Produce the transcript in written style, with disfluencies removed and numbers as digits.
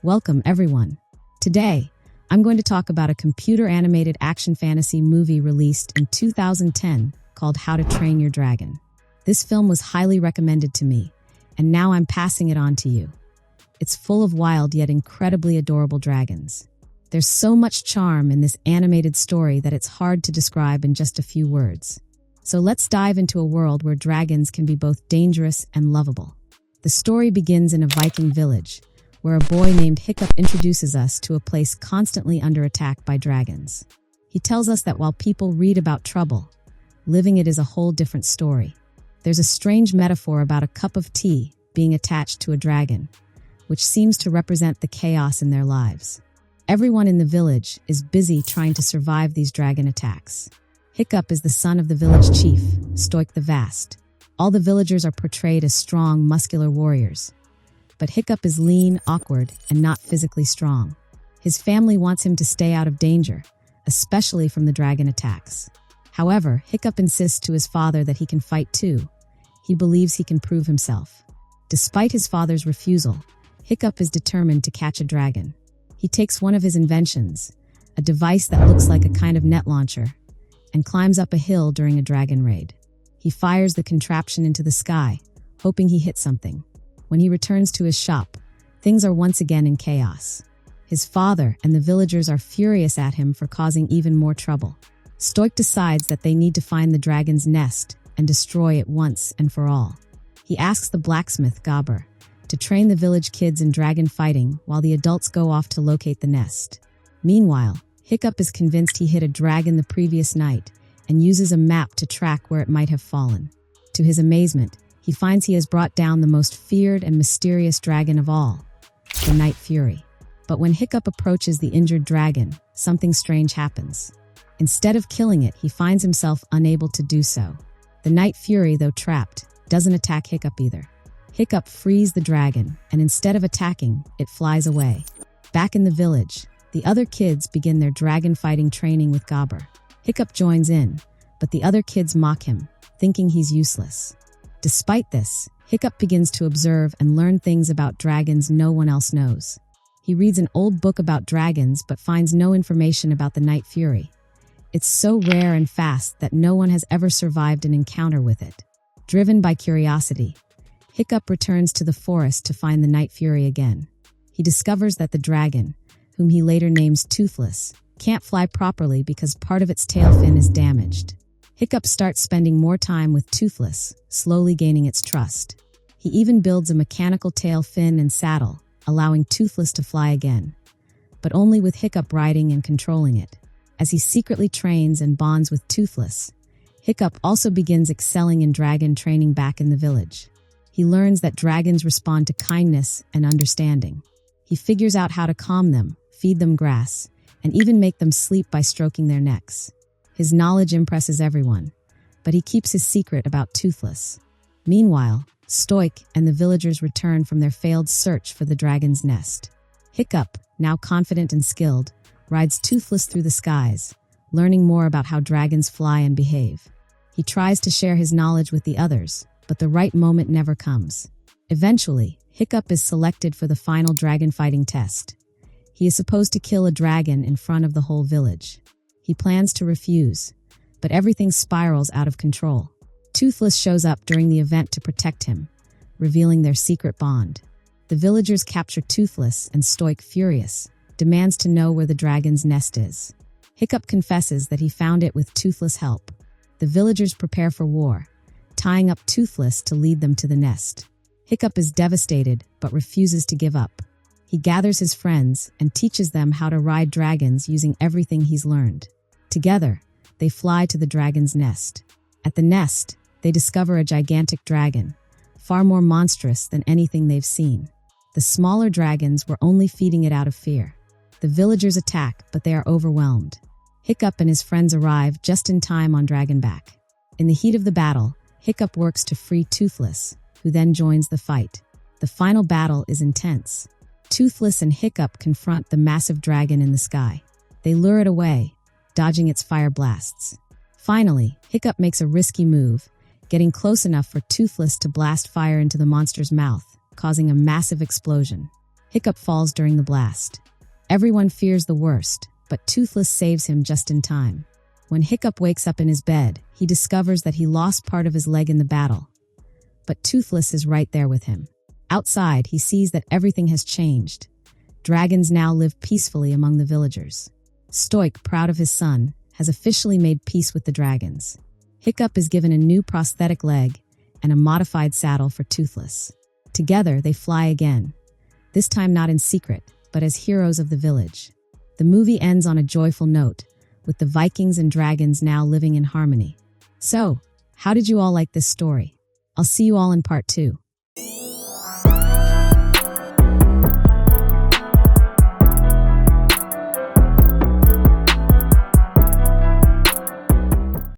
Welcome, everyone. Today, I'm going to talk about a computer-animated action fantasy movie released in 2010 called How to Train Your Dragon. This film was highly recommended to me, and now I'm passing it on to you. It's full of wild yet incredibly adorable dragons. There's so much charm in this animated story that it's hard to describe in just a few words. So let's dive into a world where dragons can be both dangerous and lovable. The story begins in a Viking village, where a boy named Hiccup introduces us to a place constantly under attack by dragons. He tells us that while people read about trouble, living it is a whole different story. There's a strange metaphor about a cup of tea being attached to a dragon, which seems to represent the chaos in their lives. Everyone in the village is busy trying to survive these dragon attacks. Hiccup is the son of the village chief, Stoik the Vast. All the villagers are portrayed as strong, muscular warriors. But Hiccup is lean, awkward, and not physically strong. His family wants him to stay out of danger, especially from the dragon attacks. However, Hiccup insists to his father that he can fight too. He believes he can prove himself. Despite his father's refusal, Hiccup is determined to catch a dragon. He takes one of his inventions, a device that looks like a kind of net launcher, and climbs up a hill during a dragon raid. He fires the contraption into the sky, hoping he hits something. When he returns to his shop, things are once again in chaos. His father and the villagers are furious at him for causing even more trouble. Stoik decides that they need to find the dragon's nest and destroy it once and for all. He asks the blacksmith, Gobber, to train the village kids in dragon fighting while the adults go off to locate the nest. Meanwhile, Hiccup is convinced he hit a dragon the previous night and uses a map to track where it might have fallen. To his amazement, he finds he has brought down the most feared and mysterious dragon of all, the Night Fury. But when Hiccup approaches the injured dragon, something strange happens. Instead of killing it, he finds himself unable to do so. The Night Fury, though trapped, doesn't attack Hiccup either. Hiccup frees the dragon, and instead of attacking, it flies away. Back in the village, the other kids begin their dragon fighting training with Gobber. Hiccup joins in, but the other kids mock him, thinking he's useless. Despite this, Hiccup begins to observe and learn things about dragons no one else knows. He reads an old book about dragons but finds no information about the Night Fury. It's so rare and fast that no one has ever survived an encounter with it. Driven by curiosity, Hiccup returns to the forest to find the Night Fury again. He discovers that the dragon, whom he later names Toothless, can't fly properly because part of its tail fin is damaged. Hiccup starts spending more time with Toothless, slowly gaining its trust. He even builds a mechanical tail fin and saddle, allowing Toothless to fly again, but only with Hiccup riding and controlling it. As he secretly trains and bonds with Toothless, Hiccup also begins excelling in dragon training back in the village. He learns that dragons respond to kindness and understanding. He figures out how to calm them, feed them grass, and even make them sleep by stroking their necks. His knowledge impresses everyone, but he keeps his secret about Toothless. Meanwhile, Stoik and the villagers return from their failed search for the dragon's nest. Hiccup, now confident and skilled, rides Toothless through the skies, learning more about how dragons fly and behave. He tries to share his knowledge with the others, but the right moment never comes. Eventually, Hiccup is selected for the final dragon fighting test. He is supposed to kill a dragon in front of the whole village. He plans to refuse, but everything spirals out of control. Toothless shows up during the event to protect him, revealing their secret bond. The villagers capture Toothless, and Stoik, furious, demands to know where the dragon's nest is. Hiccup confesses that he found it with Toothless' help. The villagers prepare for war, tying up Toothless to lead them to the nest. Hiccup is devastated but refuses to give up. He gathers his friends and teaches them how to ride dragons using everything he's learned. Together, they fly to the dragon's nest. At the nest, they discover a gigantic dragon, far more monstrous than anything they've seen. The smaller dragons were only feeding it out of fear. The villagers attack, but they are overwhelmed. Hiccup and his friends arrive just in time on Dragonback. In the heat of the battle, Hiccup works to free Toothless, who then joins the fight. The final battle is intense. Toothless and Hiccup confront the massive dragon in the sky. They lure it away, dodging its fire blasts. Finally, Hiccup makes a risky move, getting close enough for Toothless to blast fire into the monster's mouth, causing a massive explosion. Hiccup falls during the blast. Everyone fears the worst, but Toothless saves him just in time. When Hiccup wakes up in his bed, he discovers that he lost part of his leg in the battle. But Toothless is right there with him. Outside, he sees that everything has changed. Dragons now live peacefully among the villagers. Stoik, proud of his son, has officially made peace with the dragons. Hiccup is given a new prosthetic leg and a modified saddle for Toothless. Together, they fly again. This time not in secret, but as heroes of the village. The movie ends on a joyful note, with the Vikings and dragons now living in harmony. So, how did you all like this story? I'll see you all in part 2.